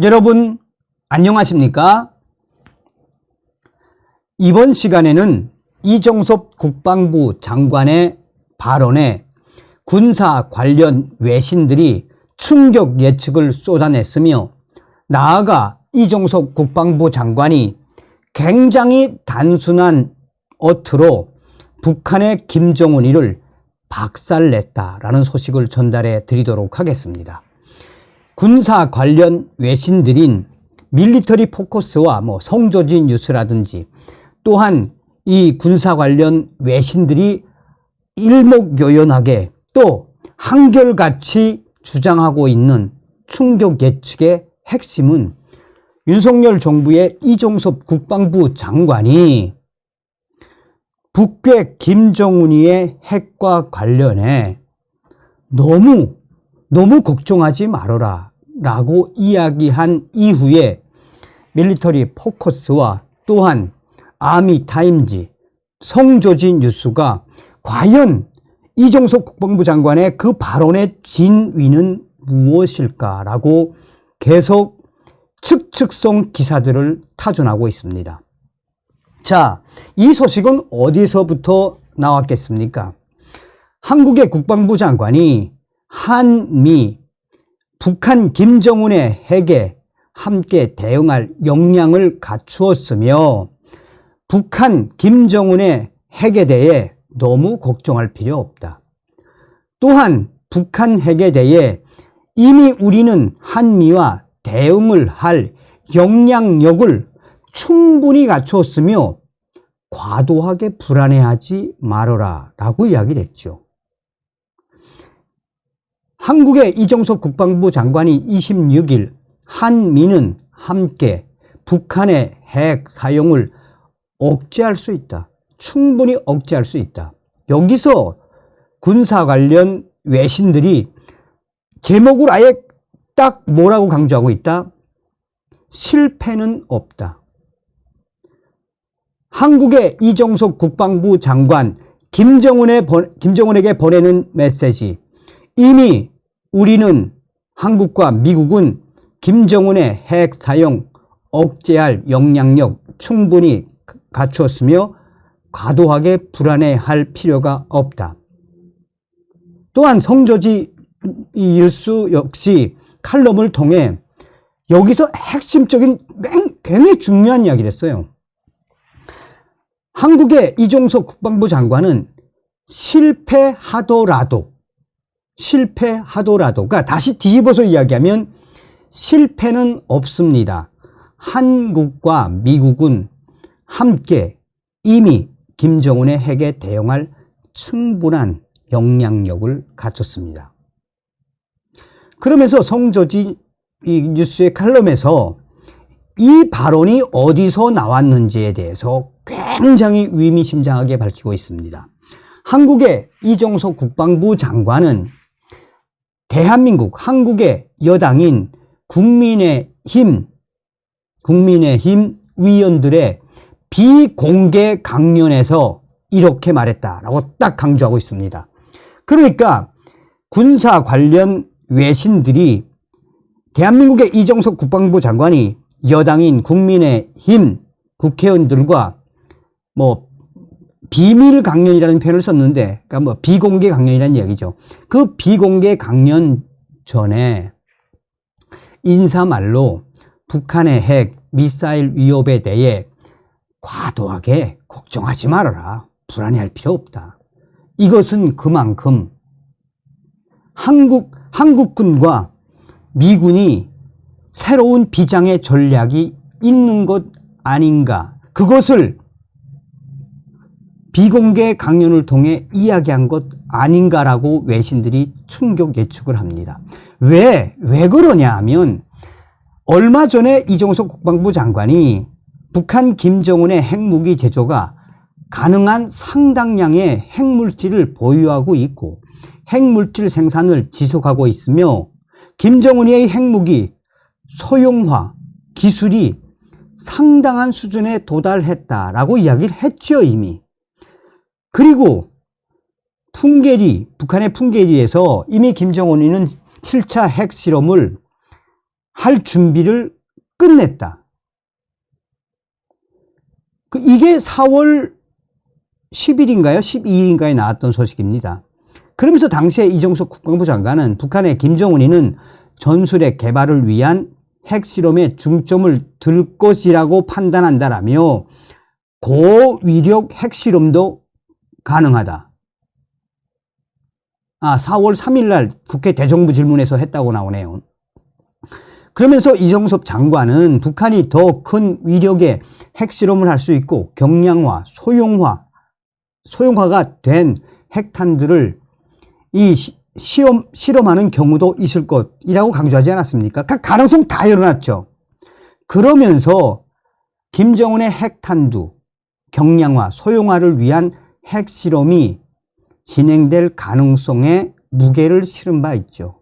여러분 안녕하십니까? 이번 시간에는 이정섭 국방부 장관의 발언에 군사 관련 외신들이 충격 예측을 쏟아냈으며, 나아가 이정섭 국방부 장관이 굉장히 단순한 어투로 북한의 김정은이를 박살냈다라는 소식을 전달해 드리도록 하겠습니다. 군사 관련 외신들인 밀리터리 포커스와 성조지 뉴스라든지, 또한 이 군사 관련 외신들이 일목요연하게 또 한결같이 주장하고 있는 충격 예측의 핵심은 윤석열 정부의 이정섭 국방부 장관이 북괴 김정은이의 핵과 관련해 너무 걱정하지 말아라 라고 이야기한 이후에 밀리터리 포커스와 또한 아미타임즈, 성조지 뉴스가 과연 이정섭 국방부 장관의 그 발언의 진위는 무엇일까라고 계속 측측성 기사들을 타준하고 있습니다. 자, 이 소식은 어디서부터 나왔겠습니까? 한국의 국방부 장관이 한미, 북한 김정은의 핵에 함께 대응할 역량을 갖추었으며, 북한 김정은의 핵에 대해 너무 걱정할 필요 없다. 또한 북한 핵에 대해 이미 우리는 한미와 대응을 할 역량력을 충분히 갖추었으며 과도하게 불안해하지 말아라 라고 이야기를 했죠. 한국의 이정섭 국방부 장관이 26일 한미는 함께 북한의 핵 사용을 억제할 수 있다. 충분히 억제할 수 있다. 여기서 군사 관련 외신들이 제목을 아예 딱 뭐라고 강조하고 있다? 실패는 없다. 한국의 이정섭 국방부 장관 김정은에게 보내는 메시지, 이미 우리는 한국과 미국은 김정은의 핵 사용 억제할 역량력 충분히 갖추었으며 과도하게 불안해할 필요가 없다. 또한 성조지 뉴스 역시 칼럼을 통해 여기서 핵심적인 굉장히 중요한 이야기를 했어요. 한국의 이정섭 국방부 장관은 실패하더라도, 그러니까 다시 뒤집어서 이야기하면 실패는 없습니다. 한국과 미국은 함께 이미 김정은의 핵에 대응할 충분한 역량력을 갖췄습니다. 그러면서 성조지 뉴스의 칼럼에서 이 발언이 어디서 나왔는지에 대해서 굉장히 의미심장하게 밝히고 있습니다. 한국의 이정섭 국방부 장관은 대한민국 한국의 여당인 국민의힘 위원들의 비공개 강연에서 이렇게 말했다라고 딱 강조하고 있습니다. 그러니까 군사 관련 외신들이 대한민국의 이정섭 국방부 장관이 여당인 국민의힘 국회의원들과 비밀 강연이라는 표현을 썼는데, 그러니까 비공개 강연이라는 얘기죠. 그 비공개 강연 전에 인사말로 북한의 핵 미사일 위협에 대해 과도하게 걱정하지 말아라, 불안해할 필요 없다. 이것은 그만큼 한국군과 미군이 새로운 비장의 전략이 있는 것 아닌가, 그것을 비공개 강연을 통해 이야기한 것 아닌가라고 외신들이 충격 예측을 합니다. 왜 그러냐 하면, 얼마 전에 이정섭 국방부 장관이 북한 김정은의 핵무기 제조가 가능한 상당량의 핵물질을 보유하고 있고 핵물질 생산을 지속하고 있으며, 김정은의 핵무기 소형화 기술이 상당한 수준에 도달했다라고 이야기를 했죠, 이미. 그리고 북한의 풍계리에서 이미 김정은이는 7차 핵실험을 할 준비를 끝냈다. 이게 4월 10일인가요? 12일인가에 나왔던 소식입니다. 그러면서 당시에 이정석 국방부 장관은 북한의 김정은이는 전술핵 개발을 위한 핵실험에 중점을 둘 것이라고 판단한다라며 고위력 핵실험도 가능하다. 4월 3일 날 국회 대정부 질문에서 했다고 나오네요. 그러면서 이정섭 장관은 북한이 더 큰 위력의 핵실험을 할 수 있고 경량화, 소형화가 된 핵탄두를 실험하는 경우도 있을 것이라고 강조하지 않았습니까? 각 가능성 다 열어놨죠. 그러면서 김정은의 핵탄두, 경량화, 소형화를 위한 핵실험이 진행될 가능성에 무게를 실은 바 있죠.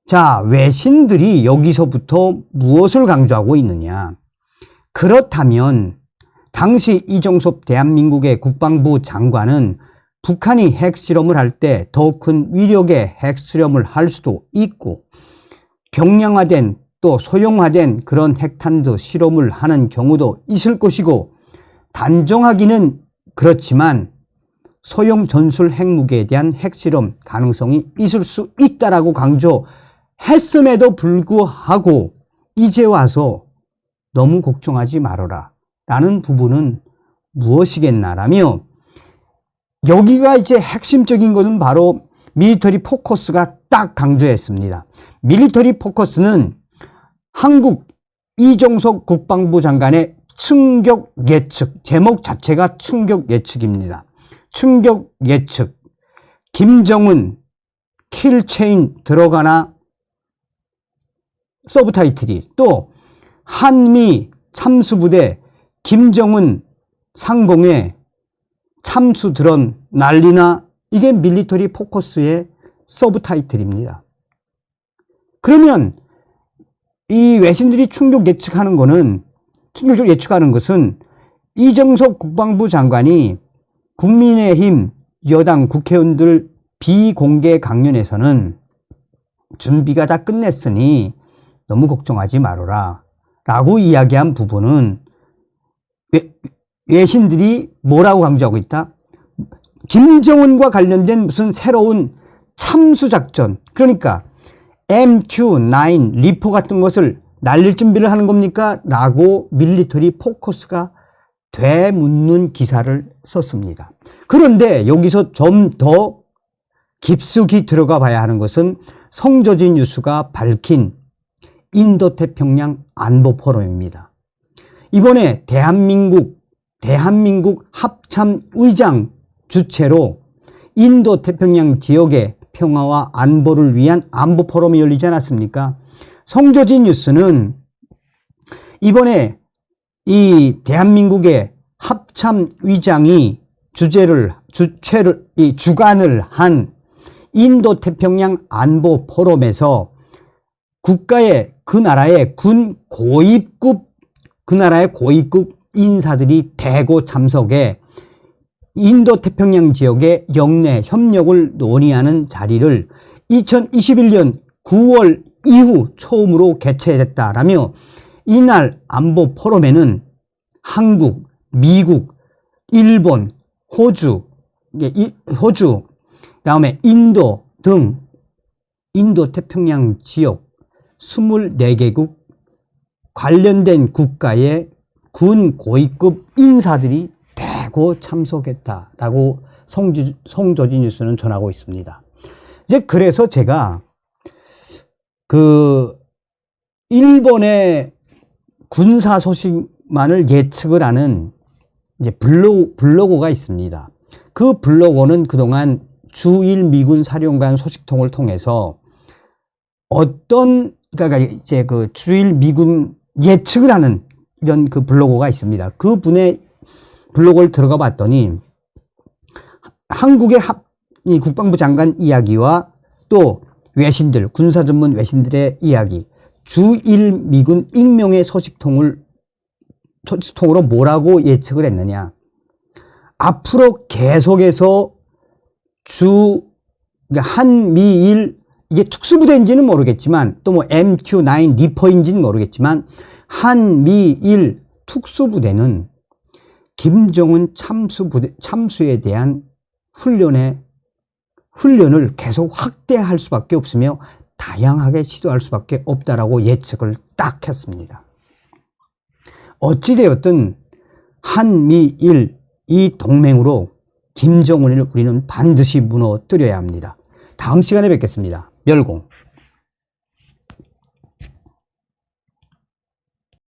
자, 외신들이 여기서부터 무엇을 강조하고 있느냐? 그렇다면 당시 이종섭 대한민국의 국방부 장관은 북한이 핵실험을 할 때 더 큰 위력의 핵실험을 할 수도 있고 경량화된 또 소형화된 그런 핵탄두 실험을 하는 경우도 있을 것이고 단정하기는 그렇지만 소형 전술 핵무기에 대한 핵실험 가능성이 있을 수 있다라고 강조했음에도 불구하고 이제 와서 너무 걱정하지 말아라 라는 부분은 무엇이겠나라며 여기가 이제 핵심적인 것은 바로 밀리터리 포커스가 딱 강조했습니다. 밀리터리 포커스는 한국 이종석 국방부 장관의 충격 예측, 제목 자체가 충격 예측입니다. 충격 예측, 김정은 킬체인 들어가나 서브타이틀이 또 한미 참수부대 김정은 상공에 참수 드론 난리나 이게 밀리터리 포커스의 서브타이틀입니다. 그러면 이 외신들이 충격 예측하는 것은 이정석 국방부 장관이 국민의힘 여당 국회의원들 비공개 강연에서는 준비가 다 끝냈으니 너무 걱정하지 말아라 라고 이야기한 부분은 외신들이 뭐라고 강조하고 있다? 김정은과 관련된 무슨 새로운 참수작전, 그러니까 MQ-9 리포 같은 것을 날릴 준비를 하는 겁니까? 라고 밀리터리 포커스가 되묻는 기사를 썼습니다. 그런데 여기서 좀 더 깊숙이 들어가 봐야 하는 것은 성조지 뉴스가 밝힌 인도태평양 안보포럼입니다. 이번에 대한민국 합참의장 주최로 인도태평양 지역의 평화와 안보를 위한 안보포럼이 열리지 않았습니까? 성조지 뉴스는 이번에 이 대한민국의 합참의장이 주관을 한 인도태평양 안보포럼에서 그 나라의 고위급 인사들이 대거 참석해 인도태평양 지역의 영내 협력을 논의하는 자리를 2021년 9월 이후 처음으로 개최됐다라며 이날 안보 포럼에는 한국, 미국, 일본, 호주, 그다음에 인도 등 인도태평양 지역 24개국 관련된 국가의 군 고위급 인사들이 대거 참석했다라고 성조지 뉴스는 전하고 있습니다. 이제 그래서 제가 일본의 군사 소식만을 예측을 하는 이제 블로거가 있습니다. 그 블로거는 그동안 주일 미군 사령관 소식통을 통해서 그러니까 이제 주일 미군 예측을 하는 이런 블로거가 있습니다. 그 분의 블로그를 들어가 봤더니 한국의 이 국방부 장관 이야기와 또 외신들, 군사 전문 외신들의 이야기, 주일 미군 익명의 소식통으로 뭐라고 예측을 했느냐. 앞으로 계속해서 한미일 이게 특수부대인지는 모르겠지만 또 뭐 MQ-9 리퍼인지는 모르겠지만 한미일 특수부대는 김정은 참수에 대한 훈련을 계속 확대할 수밖에 없으며 다양하게 시도할 수밖에 없다라고 예측을 딱 했습니다. 어찌되었든 한미일 이 동맹으로 김정은을 우리는 반드시 무너뜨려야 합니다. 다음 시간에 뵙겠습니다. 멸공.